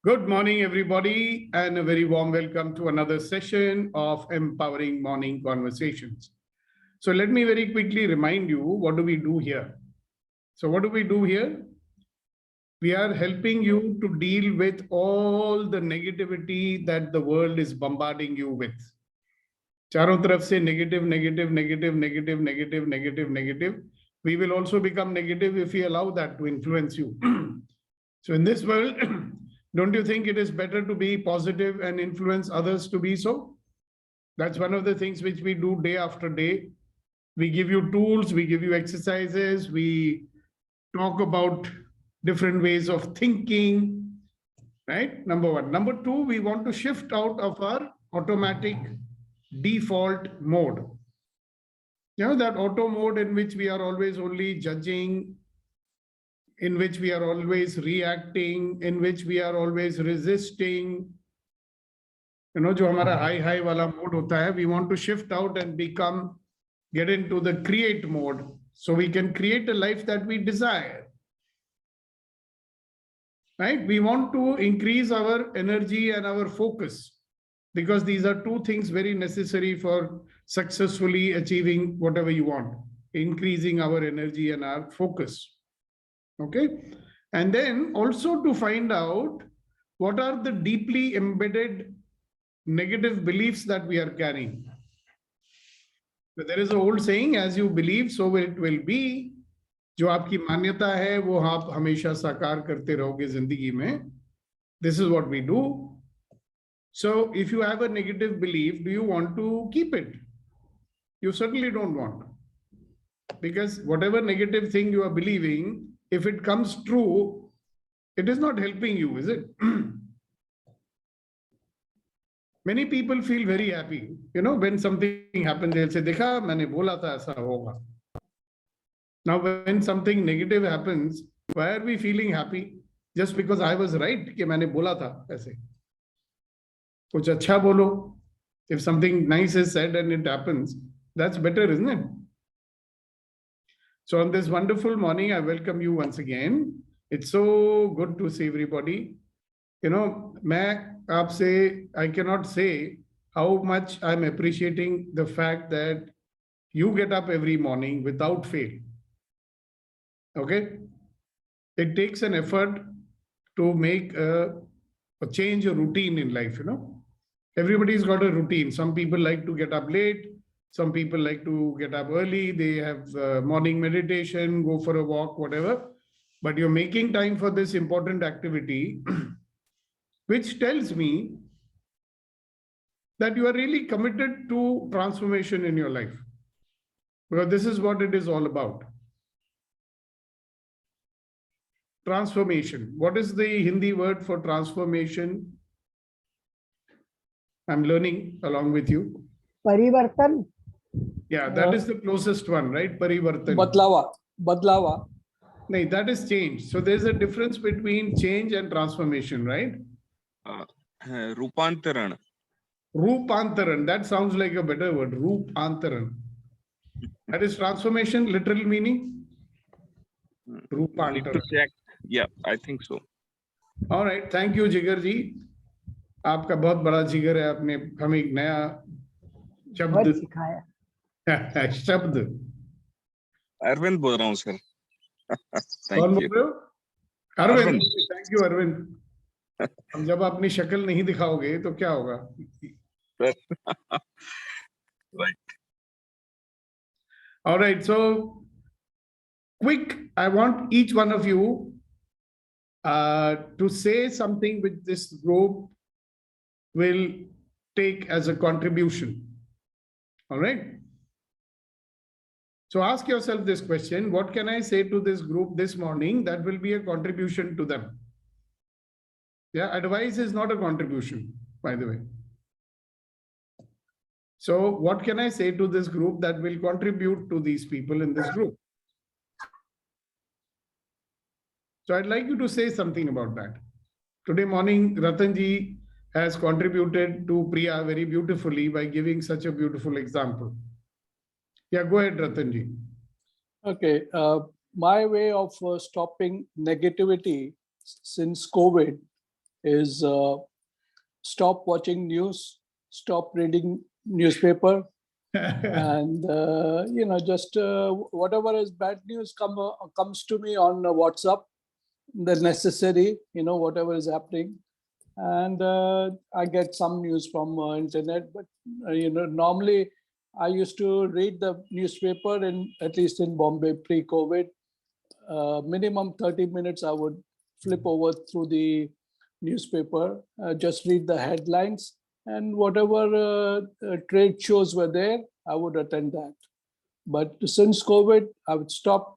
Good morning, everybody, and a very warm welcome to another session of Empowering Morning Conversations. So let me very quickly remind you, what do we do here? So what do we do here? We are helping you to deal with all the negativity that the world is bombarding you with. चारों तरफ से negative, negative, negative, negative, negative, negative, negative. We will also become negative if we allow that to influence you. So in this world, don't you think it is better to be positive and influence others to be so? That's one of the things which we do day after day. We give you tools, we give you exercises, we talk about different ways of thinking, right? Number one. Number two, we want to shift out of our automatic default mode. You know, that auto mode in which we are always only judging, in which we are always reacting, in which we are always resisting. You know, जो हमारा high वाला mode होता है, we want to shift out and get into the create mode, so we can create a life that we desire. Right? We want to increase our energy and our focus, because these are two things very necessary for successfully achieving whatever you want, increasing our energy and our focus. Okay. And then also to find out what are the deeply embedded negative beliefs that we are carrying. So there is an old saying, as you believe, so it will be. जो आपकी मान्यता है वो आप हमेशा साकार करते रहोगे जिंदगी में. This is what we do. So if you have a negative belief, do you want to keep it? You certainly don't want. Because whatever negative thing you are believing, if it comes true, it is not helping you, is it? Many people feel very happy. You know, when something happens, they'll say, Dekha, maine bola tha aisa hoga. Now, when something negative happens, why are we feeling happy? Just because I was right, कि मैंने बोला था ऐसे. कुछ अच्छा बोलो. If something nice is said and it happens, that's better, isn't it? So on this wonderful morning, I welcome you once again. It's so good to see everybody. You know, I cannot say how much I'm appreciating the fact that you get up every morning without fail. Okay? It takes an effort to make a change a routine in life, you know. Everybody's got a routine. Some people like to get up late. Some people like to get up early. They have morning meditation, go for a walk, whatever. But you're making time for this important activity, which tells me that you are really committed to transformation in your life. Because this is what it is all about. Transformation. What is the Hindi word for transformation? I'm learning along with you. Parivartan. Yeah, that is the closest one, right? Parivartan. Badlava. No, that is change. So there's a difference between change and transformation, right? Rupantaran. Rupantaran. That sounds like a better word. Rupantaran. That is transformation, literal meaning? Rupantaran. Need to check. Yeah, I think so. All right. Thank you, Jigar ji. आपका बहुत बड़ा जिगर है. आपने हमें एक नया शब्द सिखाया. शब्द. अरविंद बोल रहा हूँ सर. कौन बोल रहे हो? अरविंद. Thank you Arvind. हम जब अपनी शक्ल नहीं दिखाओगे तो क्या होगा? Right. All right. So quick, I want each one of you to say something which this group will take as a contribution. All right. So ask yourself this question: what can I say to this group this morning that will be a contribution to them? Yeah, advice is not a contribution, by the way. So what can I say to this group that will contribute to these people in this group? So I'd like you to say something about that. Today morning, Ratanji has contributed to Priya very beautifully by giving such a beautiful example. Yeah, go ahead, Ratanji. Okay. My way of stopping negativity since COVID is stop watching news, stop reading newspaper, and just whatever is bad news comes to me on WhatsApp, the necessary, whatever is happening, and I get some news from internet. But normally I used to read the newspaper, at least in Bombay pre-COVID. Minimum 30 minutes I would flip over through the newspaper, just read the headlines, and whatever trade shows were there, I would attend that. But since COVID, I would stop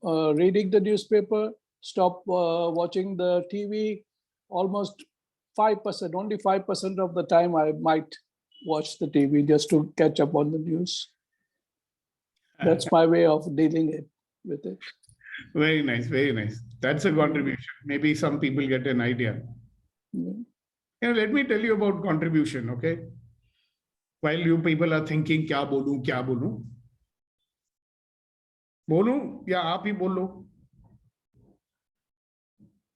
reading the newspaper, stop watching the TV. Almost 5%, only 5% of the time I might watch the TV just to catch up on the news. That's my way of dealing with it. Very nice, very nice. That's a contribution. Maybe some people get an idea. Yeah. Let me tell you about contribution, okay? While you people are thinking, kya bolu? Bolu? Ya aap hi bolo?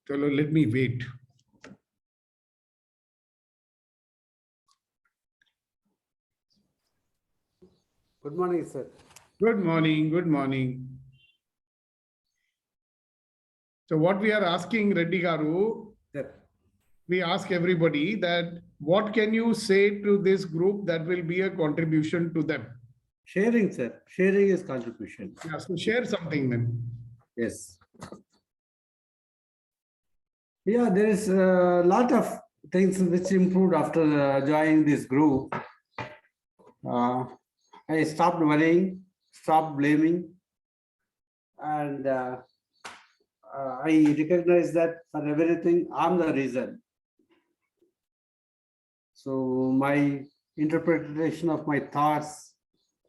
Chalo, let me wait. Good morning, sir. Good morning, good morning. So what we are asking, Reddy Garu, Sir. we ask everybody that what can you say to this group that will be a contribution to them? Sharing, sir. Sharing is contribution. Yeah, so share something then. Yes. Yeah, there is a lot of things which improved after joining this group. I stopped worrying, stopped blaming, and I recognize that for everything, I'm the reason. So my interpretation of my thoughts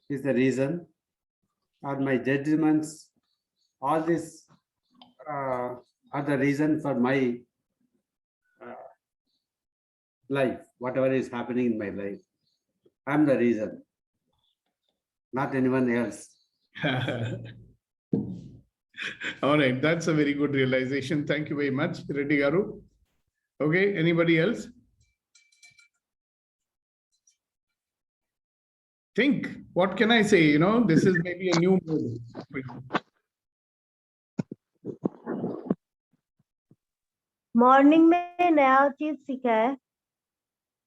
is the reason, or my judgments, all this are the reason for my life, whatever is happening in my life. I'm the reason, not anyone else. All right, that's a very good realization. Thank you very much, Reddy Garu. Okay, anybody else? Think, what can I say? This is maybe a new mode. Morning में नया चीज सीखा है.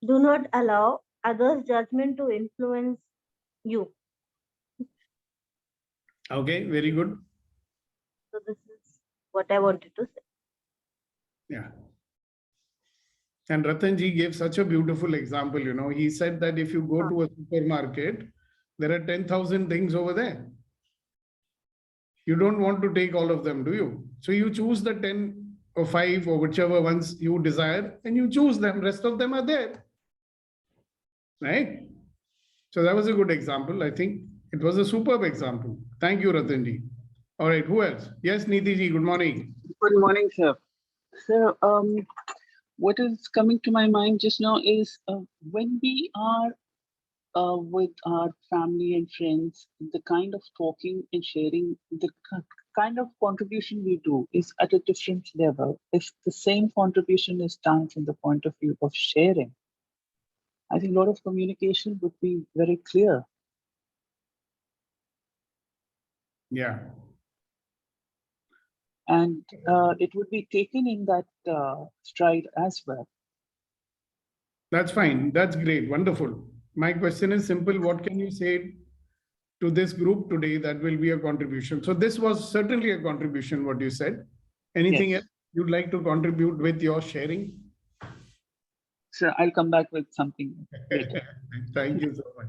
Do not allow others' judgment to influence you. Okay, very good. So this is what I wanted to say. Yeah. And Ratanji gave such a beautiful example. He said that if you go to a supermarket, there are 10,000 things over there. You don't want to take all of them, do you? So you choose the 10 or 5 or whichever ones you desire, and you choose them. Rest of them are there. Right? So that was a good example. I think it was a superb example. Thank you, Ratanji. All right, who else? Yes, Nidhi ji, good morning. Good morning, sir. Sir, what is coming to my mind just now is when we are with our family and friends, the kind of talking and sharing, the kind of contribution we do is at a different level. If the same contribution is done from the point of view of sharing, I think a lot of communication would be very clear. Yeah. And it would be taken in that stride as well. That's fine. That's great. Wonderful. My question is simple. What can you say to this group today that will be a contribution? So this was certainly a contribution, what you said. Anything else you'd like to contribute with your sharing? Sir, I'll come back with something later. Thank you so much.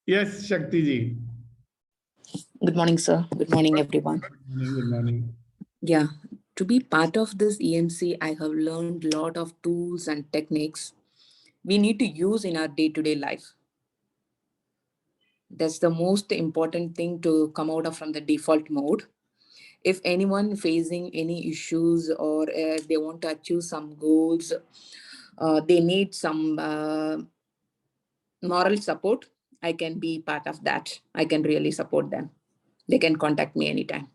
Yes, Shakti ji. Good morning, sir. Good morning, everyone. Good morning. Good morning. Yeah, to be part of this EMC, I have learned a lot of tools and techniques we need to use in our day-to-day life. That's the most important thing to come out of from the default mode. If anyone facing any issues or they want to achieve some goals, they need some moral support, I can be part of that. I can really support them. They can contact me anytime.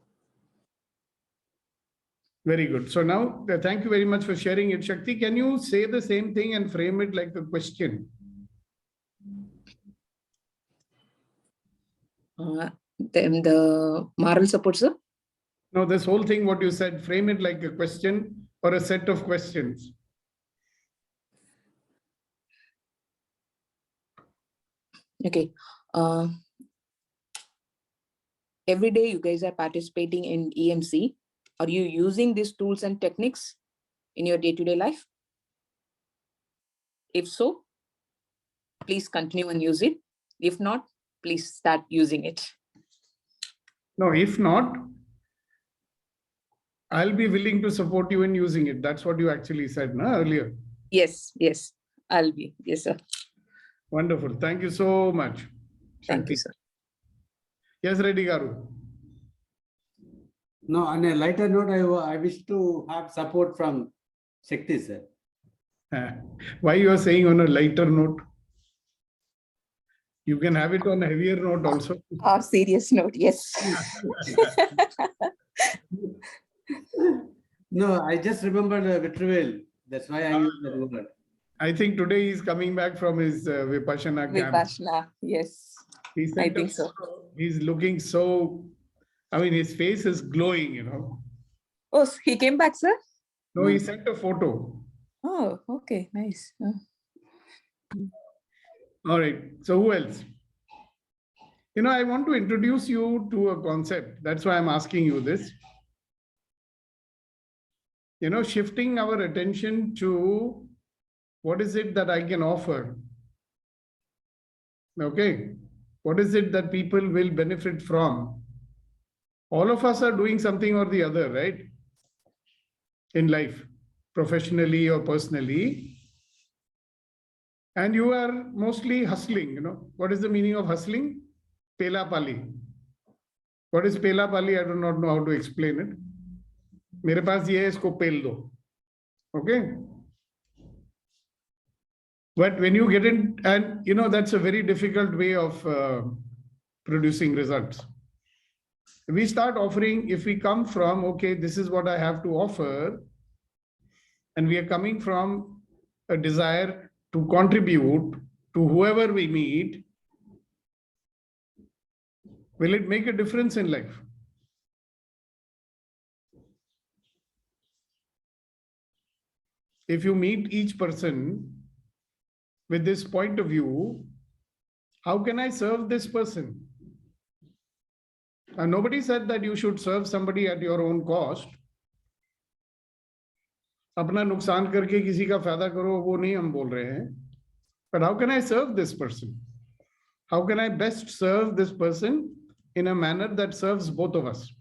Very good. So now, thank you very much for sharing it. Shakti, can you say the same thing and frame it like a question? Then the moral support, sir. No, this whole thing, what you said, frame it like a question or a set of questions. Okay. Every day you guys are participating in EMC. Are you using these tools and techniques in your day-to-day life? If so, please continue and use it. If not, please start using it. No, if not, I'll be willing to support you in using it. That's what you actually said earlier. Yes, yes, I'll be. Yes, sir. Wonderful. Thank you so much. Thank Shakti. you, sir. Yes, Reddy Garu. No, on a lighter note, I wish to have support from Shakti, sir. Why you are saying on a lighter note? You can have it on a heavier note also. Or serious note, yes. No, I just remembered Vitrivel. That's why I used that word. I think today he's coming back from his Vipassana camp. Vipassana, yes. He sent I think a so. photo. He's looking so, I mean, his face is glowing, you know. Oh, he came back, sir? No, he sent a photo. Oh, okay, nice. All right. So who else? You know, I want to introduce you to a concept. That's why I'm asking you this. You know, shifting our attention to what is it that I can offer? Okay. What is it that people will benefit from? All of us are doing something or the other, right? In life, professionally or personally. And you are mostly hustling, you know. What is the meaning of hustling? Pela pali. What is pela pali? I do not know how to explain it. मेरे पास ये है, इसको पेल दो. Okay. But when you get in, and you know, that's a very difficult way of producing results. We start offering, if we come from, okay, this is what I have to offer, and we are coming from a desire to contribute to whoever we meet, will it make a difference in life? If you meet each person with this point of view, how can I serve this person? And nobody said that you should serve somebody at your own cost. अपना नुकसान करके किसी का फायदा करो, वो नहीं हम बोल रहे हैं. But how can I serve this person? How can I best serve this person in a manner that serves both of us?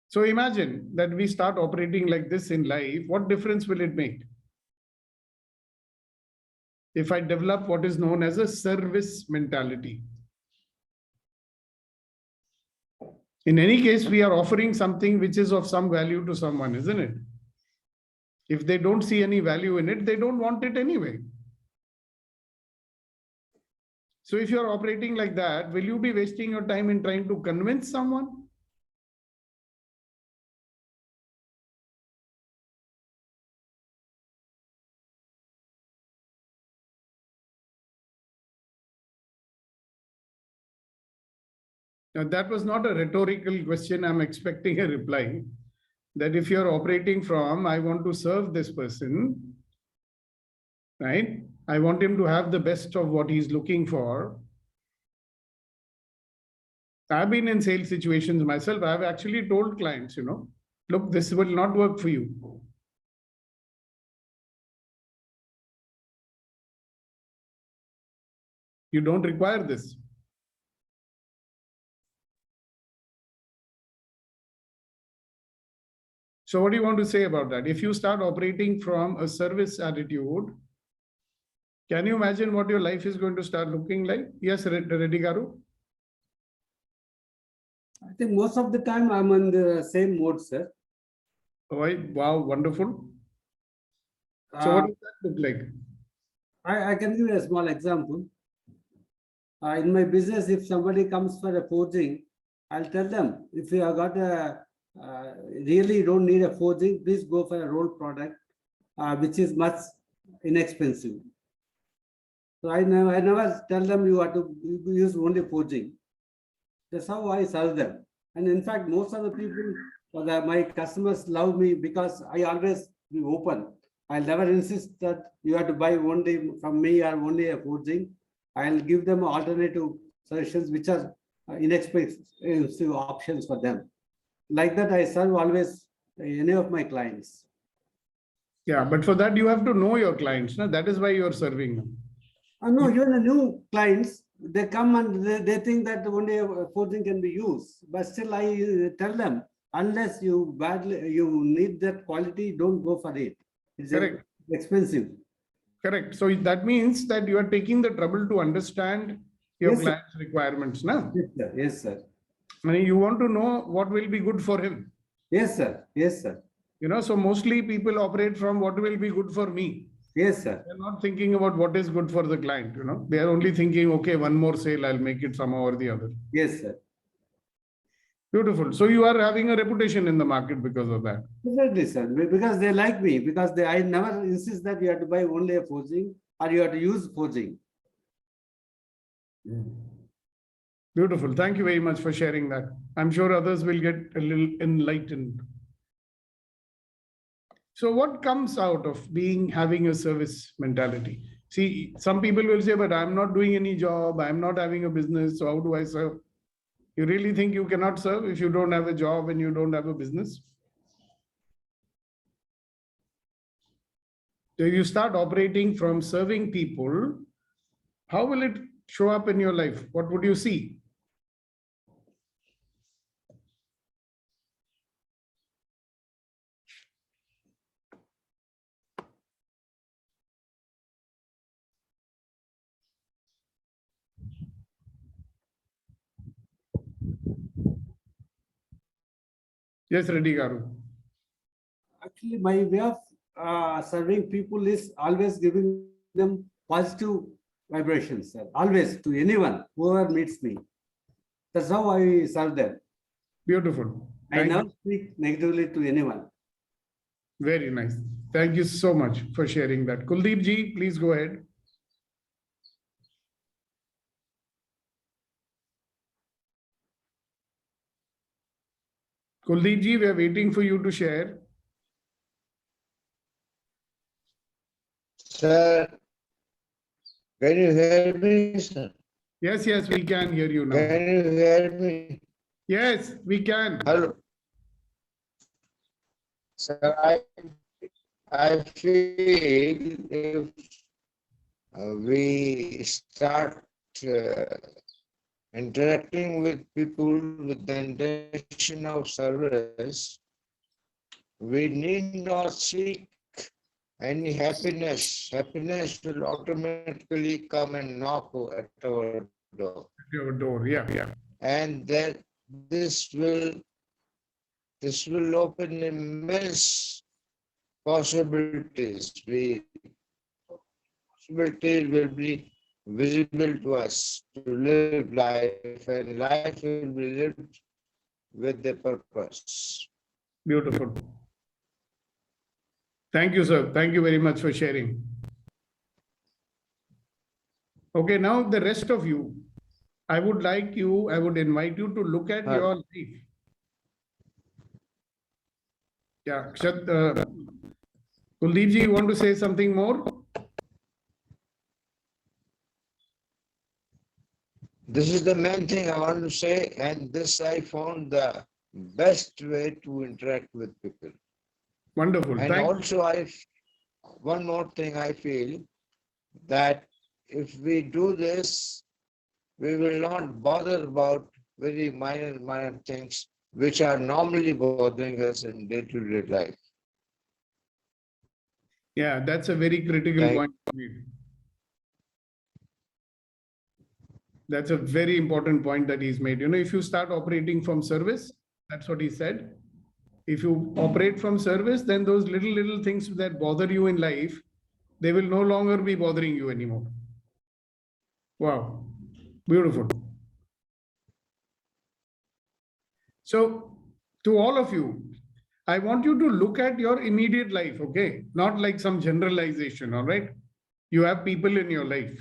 So imagine that we start operating like this in life. What difference will it make? If I develop what is known as a service mentality. In any case, we are offering something which is of some value to someone, isn't it? If they don't see any value in it, they don't want it anyway. So if you're operating like that, will you be wasting your time in trying to convince someone? Now, that was not a rhetorical question. I'm expecting a reply. That if you're operating from, I want to serve this person, right? I want him to have the best of what he's looking for. I've been in sales situations myself. I've actually told clients, you know, look, this will not work for you. You don't require this. So what do you want to say about that? If you start operating from a service attitude, can you imagine what your life is going to start looking like? Yes, Reddy Garu? I think most of the time I'm on the same mode, sir. Oh, wow, wonderful. So what does that look like? I can give you a small example. In my business, if somebody comes for a forging, I'll tell them, if you have got a really don't need a forging, please go for a roll product, which is much inexpensive. So I never tell them you have to use only forging. That's how I serve them. And in fact, most of the people, my customers love me because I always be open. I'll never insist that you have to buy only from me or only a forging. I'll give them alternative solutions which are inexpensive options for them. Like that, I serve always any of my clients. Yeah, but for that, you have to know your clients. No? That is why you're serving them. No, even the new clients, they come and they think that only a forging can be used. But still, I tell them, unless you need that quality, don't go for it. It's Correct. Expensive. Correct. So that means that you are taking the trouble to understand your Yes, sir. client's requirements now. Yes, sir. Yes, sir. I mean, you want to know what will be good for him. Yes, sir. Yes, sir. So mostly people operate from what will be good for me. Yes, sir. They're not thinking about what is good for the client. They are only thinking, okay, one more sale, I'll make it somehow or the other. Yes, sir. Beautiful. So you are having a reputation in the market because of that. Definitely, sir. Because they like me, because I never insist that you have to buy only a forging or you have to use forging. Beautiful. Thank you very much for sharing that. I'm sure others will get a little enlightened. So what comes out of having a service mentality? See, some people will say, but I'm not doing any job. I'm not having a business. So how do I serve? You really think you cannot serve if you don't have a job and you don't have a business? So if you start operating from serving people, how will it show up in your life? What would you see? Yes, Reddy Garu. Actually, my way of serving people is always giving them positive vibrations, sir. Always, to anyone, whoever meets me. That's how I serve them. Beautiful. I never speak negatively to anyone. Very nice. Thank you so much for sharing that. Kuldeep ji, please go ahead. Kuldeep ji, we are waiting for you to share. Sir, can you hear me, sir? Yes, we can hear you now. Can you hear me? Yes, we can. Hello. Sir, I feel if we start interacting with people with the intention of service, we need not seek any happiness. Happiness will automatically come and knock at our door. Your door, yeah. And that this will open immense possibilities. Possibilities will be visible to us to live life, and life will be lived with the purpose. Beautiful. Thank you, sir. Thank you very much for sharing. Okay, now the rest of you, I would invite you to look at your life. Yeah, Kuldeep ji, you want to say something more? This is the main thing I want to say, and this I found the best way to interact with people. Wonderful. And also, one more thing I feel that if we do this, we will not bother about very minor things which are normally bothering us in day-to-day life. Yeah, that's a very critical point. That's a very important point that he's made. If you start operating from service, that's what he said. If you operate from service, then those little things that bother you in life, they will no longer be bothering you anymore. Wow, beautiful. So to all of you, I want you to look at your immediate life, okay? Not like some generalization, all right? You have people in your life.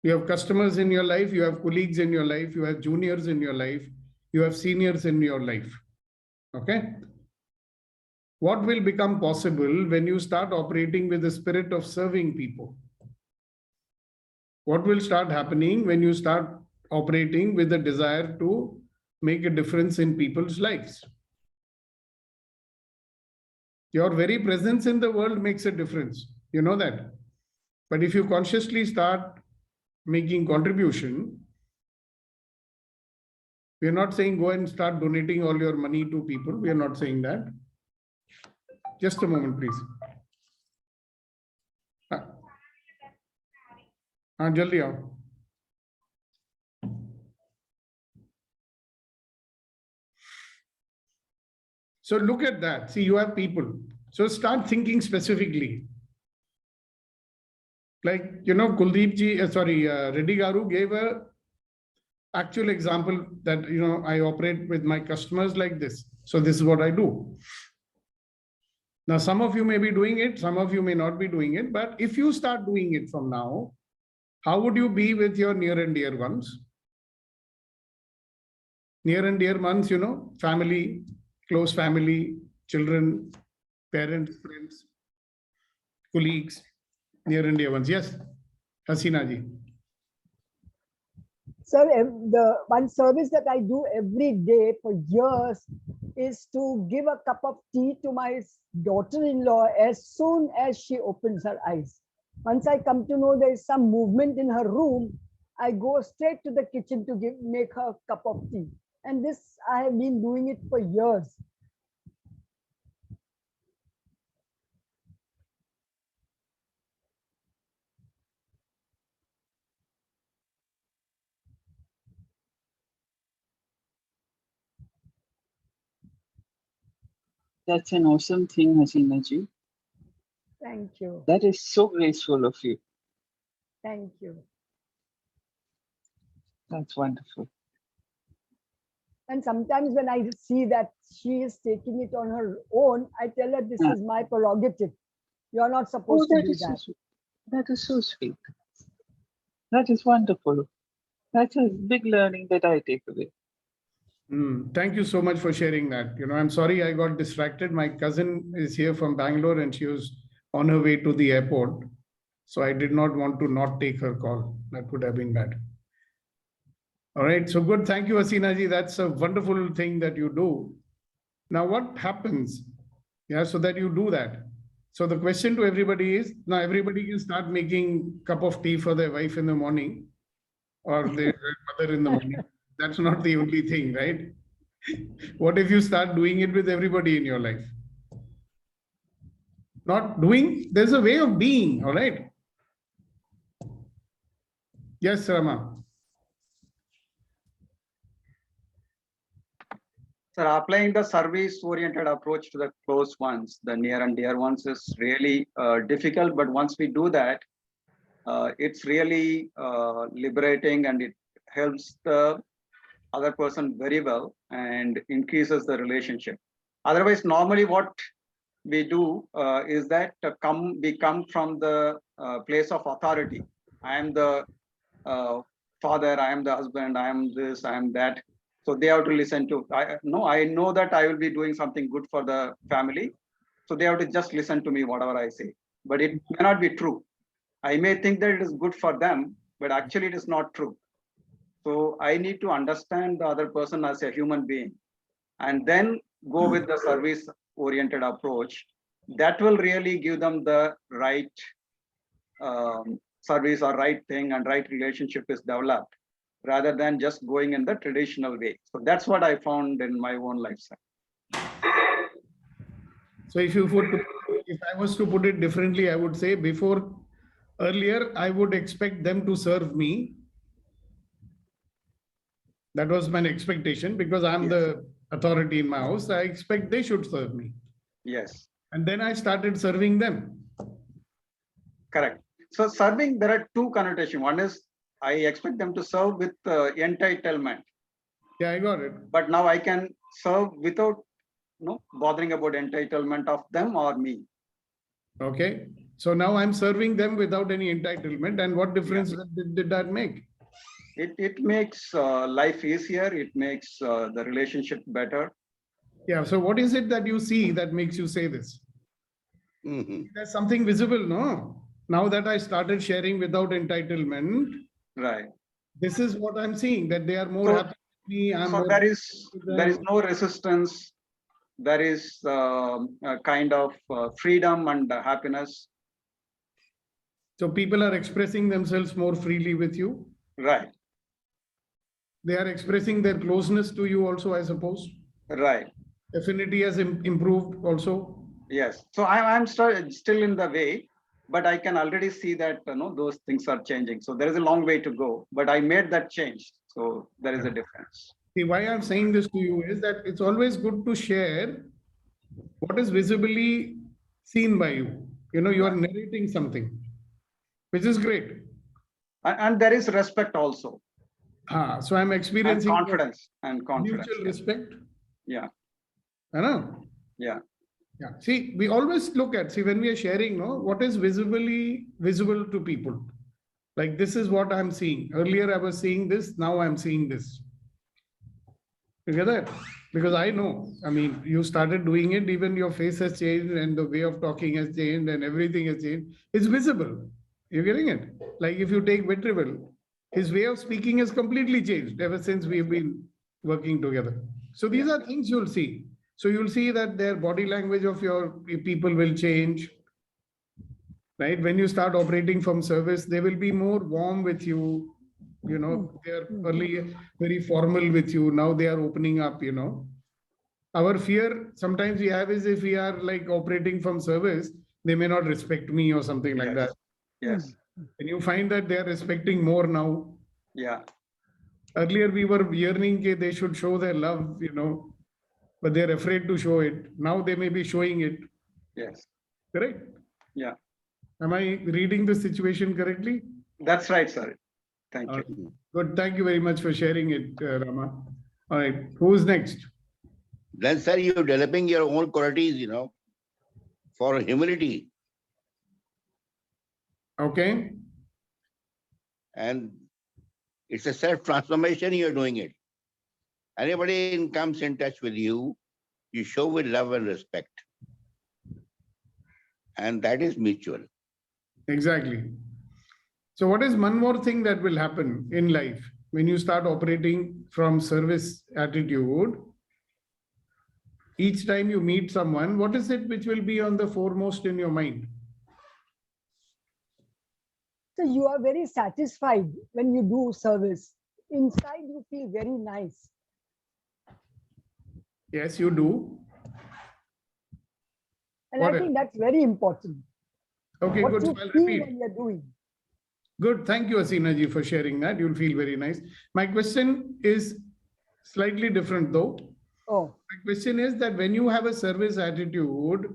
You have customers in your life, you have colleagues in your life, you have juniors in your life, you have seniors in your life, okay? What will become possible when you start operating with the spirit of serving people? What will start happening when you start operating with the desire to make a difference in people's lives? Your very presence in the world makes a difference. You know that. But if you consciously start making contribution, we are not saying go and start donating all your money to people. We are not saying that. Just a moment, please. Jaldi aao. So look at that. See, you have people. So start thinking specifically. Like, you know, Kuldeep ji, Reddy Garu gave a actual example that, you know, I operate with my customers like this. So this is what I do. Now, some of you may be doing it, some of you may not be doing it, but if you start doing it from now, how would you be with your near and dear ones? Near and dear ones, you know, family, close family, children, parents, friends, colleagues, near and dear ones. Yes, Hasina ji. Sir, the one service that I do every day for years is to give a cup of tea to my daughter-in-law as soon as she opens her eyes. Once I come to know there is some movement in her room, I go straight to the kitchen to make her a cup of tea. And this, I have been doing it for years. That's an awesome thing, Hasina ji. Thank you. That is so graceful of you. Thank you. That's wonderful. And sometimes when I see that she is taking it on her own, I tell her this is my prerogative. You are not supposed to do that. So, that is so sweet. That is wonderful. That's a big learning that I take away. Thank you so much for sharing that. You know, I'm sorry I got distracted. My cousin is here from Bangalore and she was on her way to the airport. So I did not want to not take her call. That would have been bad. All right, so good. Thank you, Hasina ji. That's a wonderful thing that you do. Now, what happens? Yeah, so that you do that. So the question to everybody is, now everybody can start making a cup of tea for their wife in the morning or their mother in the morning. That's not the only thing, right? What if you start doing it with everybody in your life? Not doing, there's a way of being, all right? Yes, Rama. Sir, applying the service-oriented approach to the close ones, the near and dear ones, is really difficult. But once we do that, it's really liberating and it helps the other person very well and increases the relationship. Otherwise, normally what we do is that we come from the place of authority. I am the father, I am the husband, I am this, I am that. So they have to listen to, I know that I will be doing something good for the family. So they have to just listen to me, whatever I say. But it may not be true. I may think that it is good for them, but actually it is not true. So I need to understand the other person as a human being and then go with the service-oriented approach. That will really give them the right service or right thing and right relationship is developed, rather than just going in the traditional way. So that's what I found in my own lifestyle. So if I was to put it differently, I would say earlier, I would expect them to serve me. That was my expectation because I'm the authority in my house. I expect they should serve me. Yes. And then I started serving them. Correct. So serving, there are two connotations. One is I expect them to serve with entitlement. Yeah, I got it. But now I can serve without bothering about entitlement of them or me. Okay. So now I'm serving them without any entitlement. And what difference did that make? It makes life easier. It makes the relationship better. Yeah. So what is it that you see that makes you say this? There's something visible, no? Now that I started sharing without entitlement, Right. this is what I'm seeing, that they are more So- happy with me. I'm So more there happy is with them. no resistance. There is a kind of freedom and happiness. So people are expressing themselves more freely with you. Right. They are expressing their closeness to you also, I suppose. Right. Affinity has improved also. Yes. So I'm still in the way, but I can already see that those things are changing. So there is a long way to go, but I made that change. So there is a difference. See, why I'm saying this to you is that it's always good to share what is visibly seen by you. You are narrating something, which is great. And there is respect also. So I'm And experiencing confidence. mutual respect. Yeah. I know. Yeah. Yeah. See, we always look at, when we are sharing, what is visibly visible to people. Like, this is what I'm seeing. Earlier I was seeing this, now I'm seeing this. You get that? Because I know, you started doing it, even your face has changed and the way of talking has changed and everything has changed. It's visible. You're getting it? Like if you take Vetrival, his way of speaking has completely changed ever since we've been working together. So these are things you'll see. So you'll see that their body language of your people will change. Right? When you start operating from service, they will be more warm with you. They are earlier very formal with you. Now they are opening up, Our fear sometimes we have is if we are like operating from service, they may not respect me or something like that. Yes. And you find that they are respecting more now. Yeah. Earlier we were yearning that they should show their love, but they're afraid to show it. Now they may be showing it. Yes. Correct? Yeah. Am I reading the situation correctly? That's right, sir. Thank you. Good. Thank you very much for sharing it, Rama. All right. Who's next? Then, sir, you're developing your own qualities, for humility. Okay. And it's a self-transformation, you're doing it. Anybody comes in touch with you, you show with love and respect. And that is mutual. Exactly. So what is one more thing that will happen in life when you start operating from service attitude? Each time you meet someone, what is it which will be on the foremost in your mind? So you are very satisfied when you do service. Inside you feel very nice. Yes, you do. And What I else? think that's very important. Okay, What good. you So I'll feel repeat. when you're doing. Good. Thank you, Asina ji, for sharing that. You'll feel very nice. My question is slightly different though. Oh. My question is that when you have a service attitude,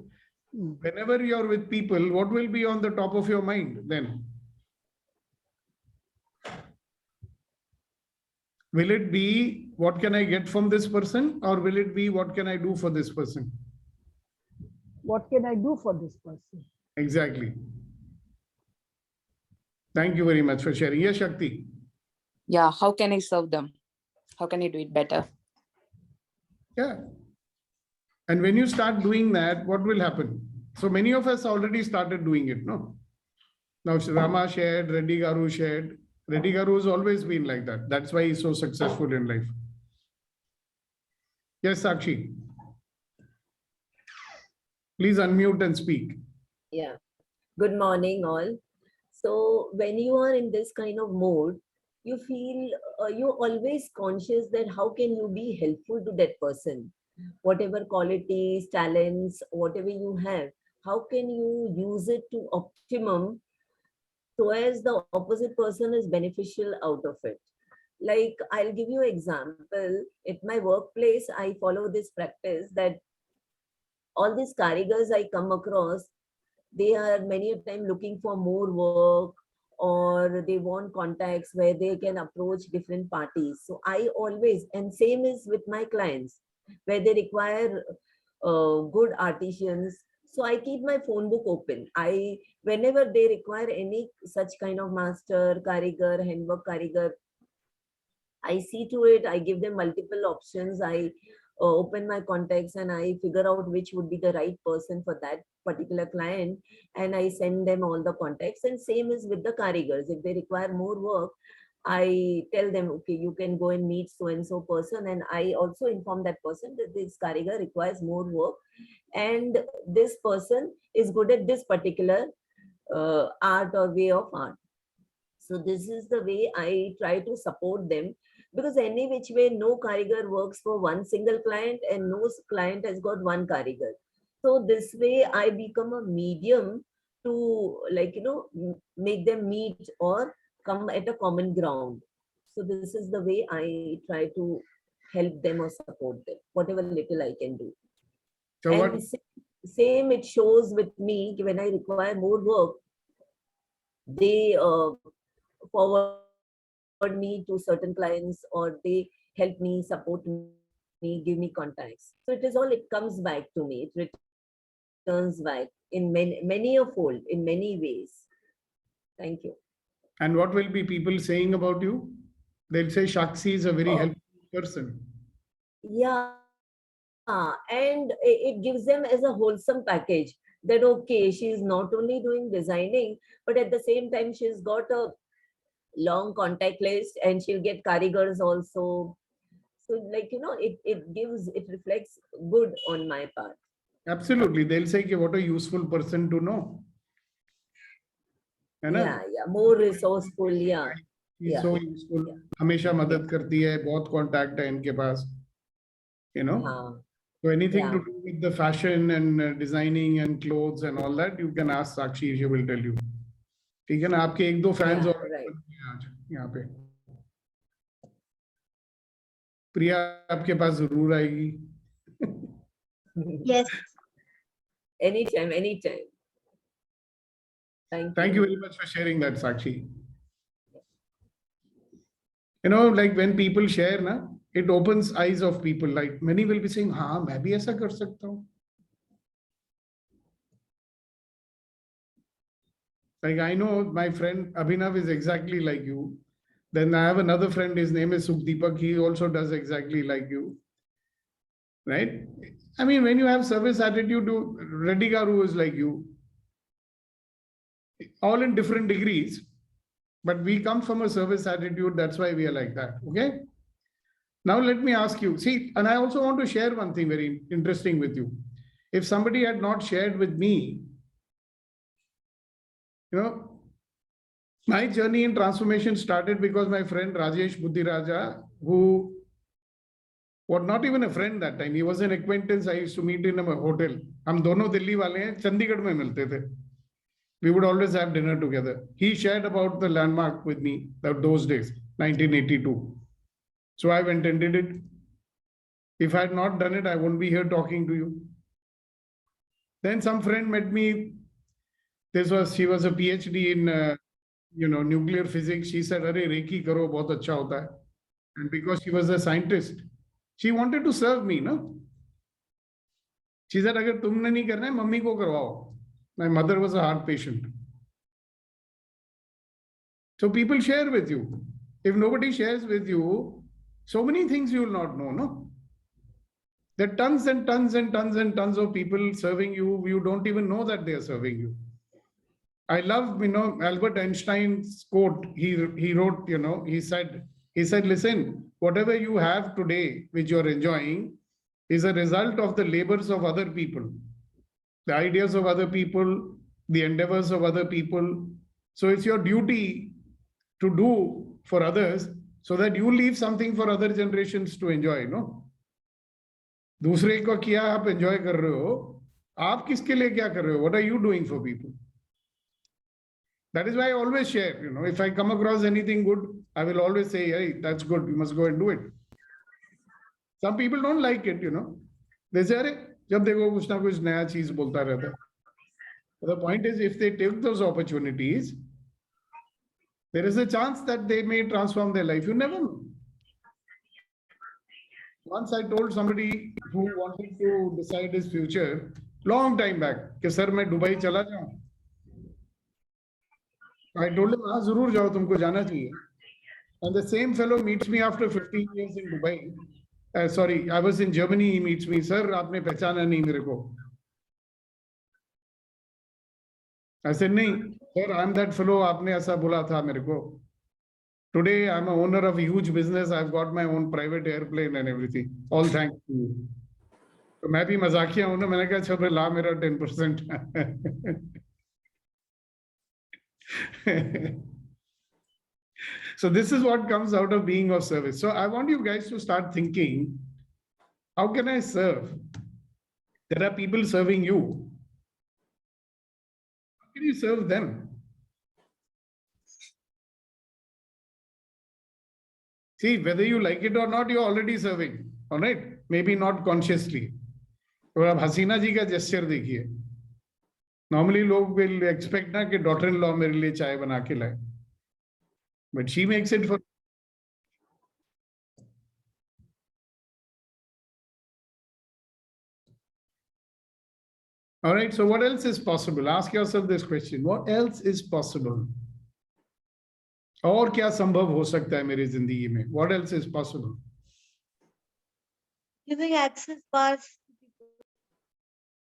whenever you're with people, what will be on the top of your mind then? Will it be what can I get from this person, or will it be what can I do for this person? What can I do for this person? Exactly. Thank you very much for sharing. Yes, Shakti. Yeah, how can I serve them? How can I do it better? Yeah. And when you start doing that, what will happen? So many of us already started doing it, no? Now Rama shared, Reddy Garu shared. Reddy Garu has always been like that. That's why he's so successful in life. Yes, Sakshi. Please unmute and speak. Yeah. Good morning, all. So when you are in this kind of mode, you feel you're always conscious that how can you be helpful to that person? Whatever qualities, talents, whatever you have, how can you use it to optimum so as the opposite person is beneficial out of it? Like, I'll give you an example. At my workplace, I follow this practice that all these karigars I come across, they are many a time looking for more work, or they want contacts where they can approach different parties. So I always, and same is with my clients, where they require good artisans. So I keep my phone book open. Whenever they require any such kind of master, karigar, handwork karigar, I see to it, I give them multiple options. I open my contacts and I figure out which would be the right person for that particular client. And I send them all the contacts. And same is with the karigars. If they require more work, I tell them, okay, you can go and meet so-and-so person. And I also inform that person that this karigar requires more work. And this person is good at this particular art or way of art. So this is the way I try to support them, because any which way, no karigar works for one single client and no client has got one karigar. So this way I become a medium to, like, make them meet or come at a common ground. So this is the way I try to help them or support them, whatever little I can do. So and same it shows with me when I require more work, they forward me to certain clients, or they help me, support me, give me contacts. So it comes back to me. It returns back in many a fold, in many ways. Thank you. And what will be people saying about you? They'll say Shakshi is a very helpful person. Yeah. And it gives them as a wholesome package that, okay, she's not only doing designing, but at the same time, she's got a long contact list and she'll get karigars also. So it reflects good on my part. Absolutely. They'll say, what a useful person to know. Yeah, more resourceful, yeah. He's so useful. हमेशा मदद करती है, बहुत contact है इनके पास. So anything to do with the fashion and designing and clothes and all that, you can ask Sakshi, she will tell you. ठीक है ना, आपके एक दो fans और आज यहाँ पे. प्रिया आपके पास जरूर आएगी. Yes. Anytime. Thank you very much for sharing that, Sakshi. Like when people share, na, it opens eyes of people. Like many will be saying, हाँ, मैं भी ऐसा कर सकता हूँ. Like I know my friend Abhinav is exactly like you. Then I have another friend, his name is Sukhdeepak. He also does exactly like you. Right? I mean, when you have service attitude, Reddy Garu is like you. All in different degrees. But we come from a service attitude. That's why we are like that. Okay? Now let me ask you. See, and I also want to share one thing very interesting with you. If somebody had not shared with me, my journey in transformation started because my friend Rajesh Buddhiraja, who was not even a friend that time, he was an acquaintance. I used to meet in a hotel. हम दोनों दिल्ली वाले हैं, चंडीगढ़ में मिलते थे. We would always have dinner together. He shared about the landmark with me those days, 1982. So I went and did it. If I had not done it, I wouldn't be here talking to you. Then some friend met me. She was a PhD in nuclear physics. She said, "Arey Reiki karo, bahut acha hota hai." And because she was a scientist, she wanted to serve me, no? She said, "Agar tumne nahi karna hai, mummy ko karwao." My mother was a heart patient. So people share with you. If nobody shares with you, so many things you will not know, no? There are tons and tons and tons and tons of people serving you. You don't even know that they are serving you. I love, Albert Einstein's quote. He wrote, he said, listen, whatever you have today, which you're enjoying, is a result of the labors of other people. The ideas of other people, the endeavors of other people. So it's your duty to do for others so that you leave something for other generations to enjoy, no? दूसरे को किया आप enjoy कर रहे हो, आप किसके लिए क्या कर रहे हो? What are you doing for people? That is why I always share, if I come across anything good, I will always say, hey, that's good, you must go and do it. Some people don't like it, They say, अरे जब देखो कुछ ना कुछ नया चीज बोलता रहता है. The point is, if they take those opportunities, There is a chance that they may transform their life. You never know. Once I told somebody who wanted to decide his future long time back, कि sir मैं Dubai चला जाऊं. I told him, हाँ जरूर जाओ, तुमको जाना चाहिए. And the same fellow meets me after 15 years in Dubai. Sorry, I was in Germany. He meets me, sir, आपने पहचाना नहीं मेरे को. I said, नहीं, sir, I'm that fellow. आपने ऐसा बोला था मेरे को. Today, I'm an owner of a huge business. I've got my own private airplane and everything. All thanks to you. तो मैं भी मजाकिया हूं ना, मैंने कहा अच्छा भाई ला मेरा 10%. So this is what comes out of being of service. So I want you guys to start thinking, how can I serve? There are people serving you. How can you serve them? See, whether you like it or not, you're already serving. All right? Maybe not consciously. और अब हसीना जी का gesture देखिए. Normally लोग will expect ना कि daughter-in-law मेरे लिए चाय बना के लाए. But she makes it for. All right, so what else is possible? Ask yourself this question. What else is possible? और क्या संभव हो सकता है मेरी जिंदगी में? What else is possible? Giving access bars.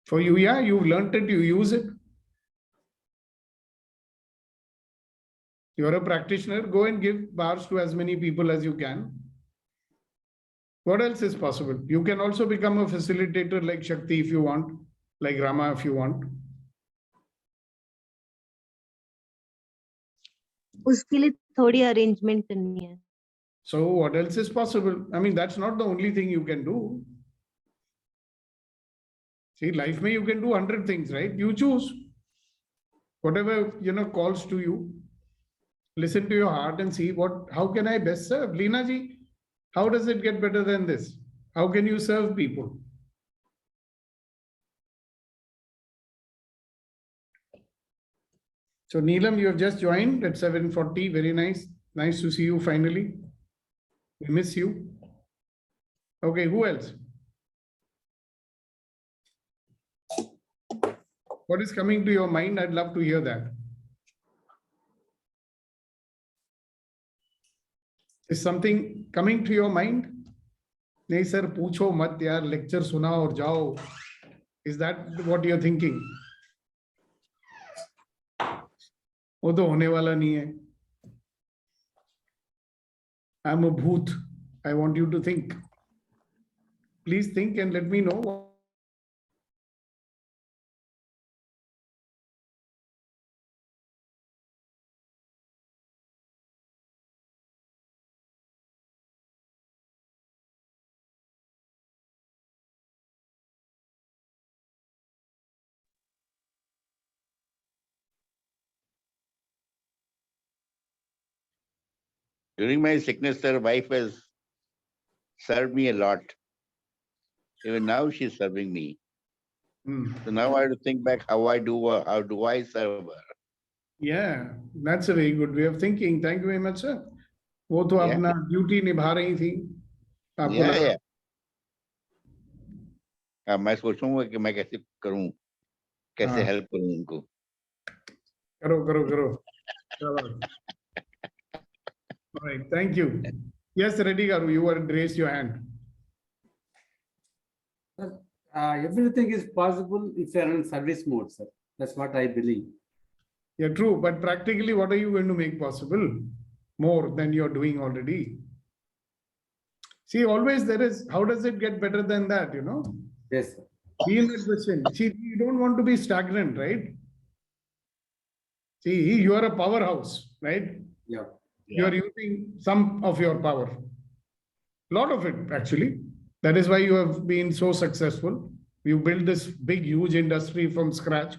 For you, yeah, you've learned it, you use it. You're a practitioner, go and give bars to as many people as you can. What else is possible? You can also become a facilitator like Shakti if you want, like Rama if you want. उसके लिए थोड़ी arrangement करनी है. So what else is possible? I mean, that's not the only thing you can do. See, life mein you can do 100 things, right? You choose whatever, calls to you. Listen to your heart and see how can I best serve? Leena ji, how does it get better than this? How can you serve people? So Neelam, you have just joined at 7:40. Very nice. Nice to see you finally. We miss you. Okay, who else? What is coming to your mind? I'd love to hear that. Is something coming to your mind? नहीं sir, पूछो मत यार, lecture सुना और जाओ. Is that what you're thinking? वो तो होने वाला नहीं है. I'm a bhoot. I want you to think. Please think and let me know. During my sickness, sir, wife has served me a lot. Even now she's serving me. So now I have to think back how do I serve her? Yeah, that's a very good way of thinking. Thank you very much, sir. वो तो अपना duty निभा रही थी. आपको लगा? अब मैं सोचूंगा कि मैं कैसे करूं, कैसे हेल्प करूं उनको. करो. All right, thank you. Yes, Reddy Garu, you were raised your hand. Everything is possible if you are in service mode, sir. That's what I believe. Yeah, true. But practically, what are you going to make possible? More than you're doing already. See, always there is, how does it get better than that, Yes, sir. Be in that question. See, you don't want to be stagnant, right? See, you are a powerhouse, right? Yeah. You are using some of your power. A lot of it, actually. That is why you have been so successful. You built this big, huge industry from scratch.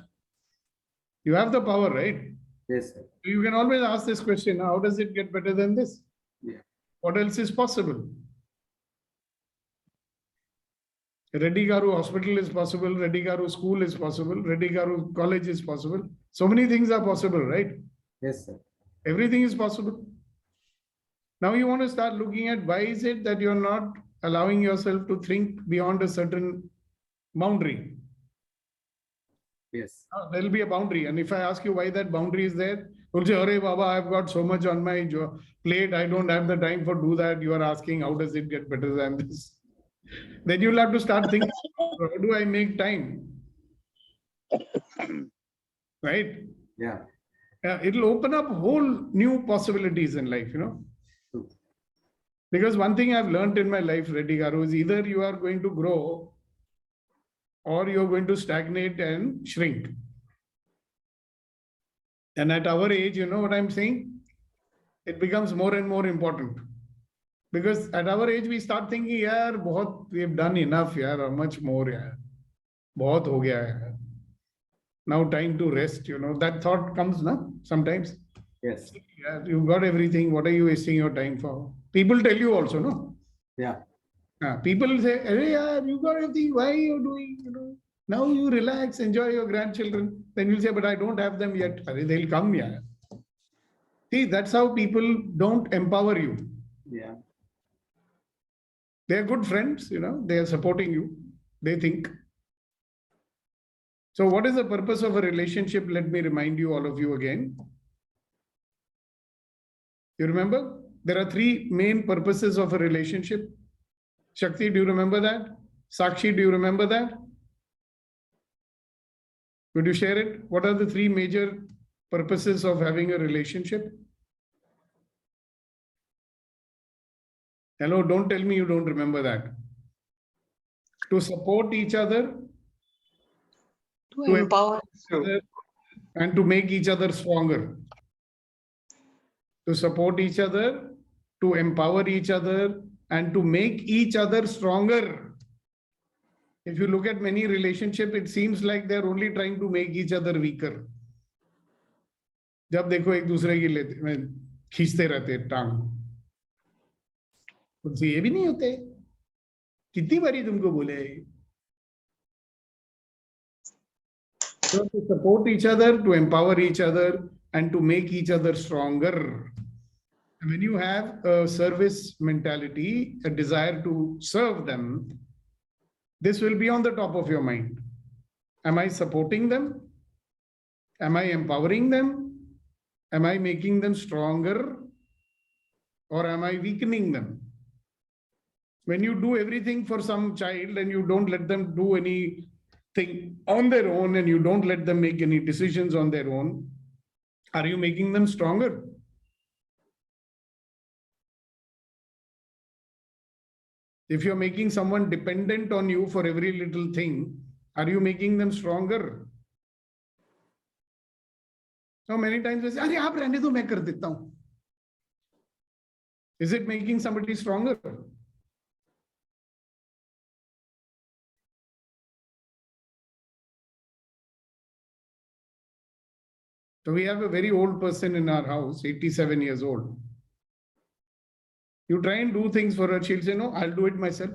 You have the power, right? Yes, sir. You can always ask this question, how does it get better than this? Yeah. What else is possible? Reddy Garu Hospital is possible. Reddy Garu School is possible. Reddy Garu College is possible. So many things are possible, right? Yes, sir. Everything is possible. Now you want to start looking at why is it that you're not allowing yourself to think beyond a certain boundary. Yes. There will be a boundary. And if I ask you why that boundary is there, you'll say, Hare Baba, I've got so much on my plate. I don't have the time for do that. You are asking, how does it get better than this? Then you'll have to start thinking, how do I make time? Right? Yeah. It'll open up whole new possibilities in life, Because one thing I've learned in my life, Reddy Garu, is either you are going to grow or you're going to stagnate and shrink. And at our age, you know what I'm saying? It becomes more and more important. Because at our age, we start thinking, yaar, we've done enough, yaar, how much more, yaar. Bahut ho gaya, yaar. Now time to rest, that thought comes, no? Sometimes. Yes. Yeah, you've got everything. What are you wasting your time for? People tell you also, no? Yeah. People say, hey, yaar, you got everything. Why are you doing, Now you relax, enjoy your grandchildren. Then you'll say, but I don't have them yet. They'll come, yeah. See, that's how people don't empower you. Yeah. They're good friends, they are supporting you. They think. So what is the purpose of a relationship? Let me remind you, all of you again. You remember? There are three main purposes of a relationship. Shakti, do you remember that? Sakshi, do you remember that? Could you share it? What are the three major purposes of having a relationship? Hello, don't tell me you don't remember that. To support each other, to empower each other, and to make each other stronger. To support each other, to empower each other, and to make each other stronger. If you look at many relationships, it seems like they're only trying to make each other weaker. जब देखो एक दूसरे की लेते खींचते रहते टांग, उनसे ये भी नहीं होते. कितनी बारी तुमको बोले? So to support each other, to empower each other, and to make each other stronger. When you have a service mentality, a desire to serve them, this will be on the top of your mind. Am I supporting them? Am I empowering them? Am I making them stronger? Or am I weakening them? When you do everything for some child and you don't let them do anything on their own and you don't let them make any decisions on their own, are you making them stronger? If you're making someone dependent on you for every little thing, are you making them stronger? So many times they say, "Arey, aap rehne do, main kar deta hu." Is it making somebody stronger? So we have a very old person in our house, 87 years old. You try and do things for her, she'll say, no, I'll do it myself.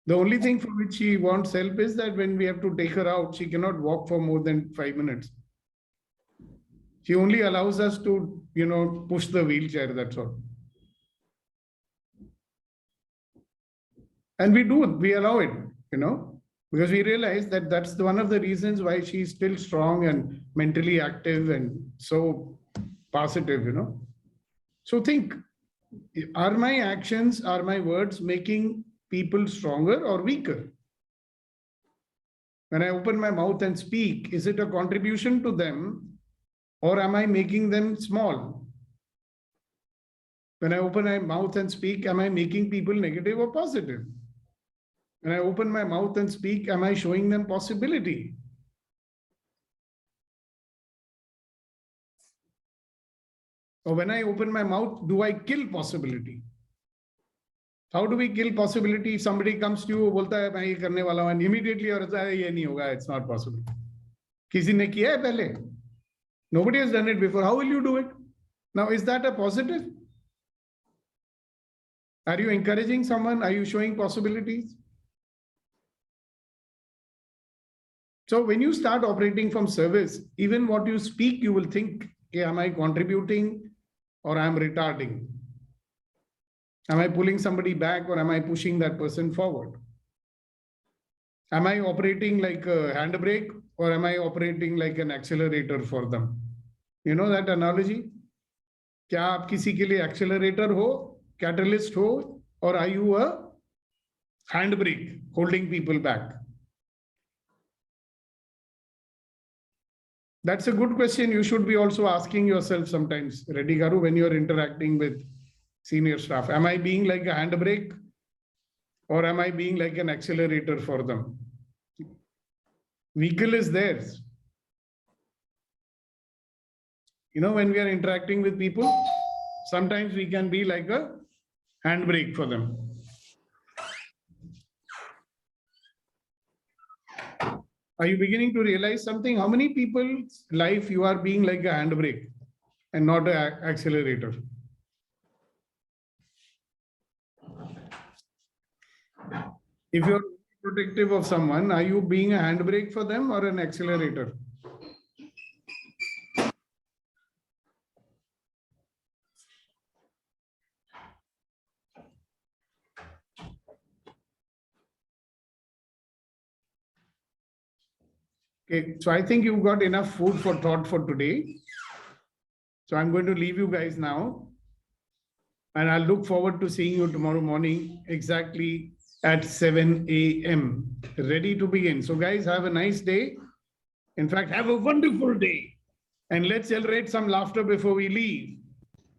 The only thing for which she wants help is that when we have to take her out, she cannot walk for more than 5 minutes. She only allows us to, push the wheelchair, that's all. And we allow it, because we realize that that's one of the reasons why she's still strong and mentally active and so positive, So think, are my actions, are my words making people stronger or weaker? When I open my mouth and speak, is it a contribution to them or am I making them small? When I open my mouth and speak, am I making people negative or positive? When I open my mouth and speak, am I showing them possibility? Or when I open my mouth, do I kill possibility? How do we kill possibility? If somebody comes to you, bolta hai, main ye karne wala hu, and immediately or ye nahi hoga, it's not possible. Kisi ne kiya hai pehle? Nobody has done it before. How will you do it? Now, is that a positive? Are you encouraging someone? Are you showing possibilities? So when you start operating from service, even what you speak, you will think Okay, am I contributing or am I retarding? Am I pulling somebody back or am I pushing that person forward? Am I operating like a handbrake or am I operating like an accelerator for them? You know that analogy? क्या आप किसी के लिए accelerator हो, catalyst हो, or are you a handbrake holding people back? That's a good question. You should be also asking yourself sometimes, Reddy Garu, when you're interacting with senior staff. Am I being like a handbrake or am I being like an accelerator for them? Vehicle is theirs. You know, when we are interacting with people, sometimes we can be like a handbrake for them. Are you beginning to realize something? How many people's life you are being like a handbrake and not an accelerator? If you're protective of someone, are you being a handbrake for them or an accelerator? Okay, so I think you've got enough food for thought for today. So I'm going to leave you guys now. And I'll look forward to seeing you tomorrow morning exactly at 7 a.m. Ready to begin. So guys, have a nice day. In fact, have a wonderful day. And let's celebrate some laughter before we leave.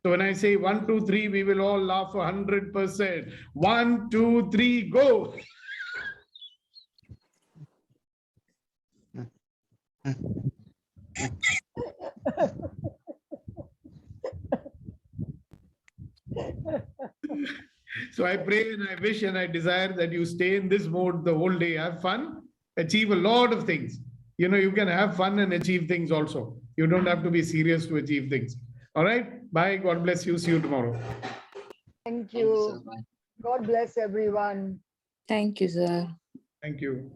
So when I say 1, 2, 3, we will all laugh 100%. 1, 2, 3, go. So I pray and I wish and I desire that you stay in this mode the whole day. Have fun, achieve a lot of things. You know, you can have fun and achieve things also. You don't have to be serious to achieve things. All right. Bye. God bless you. See you tomorrow. Thank you. God bless everyone. Thank you, sir. Thank you.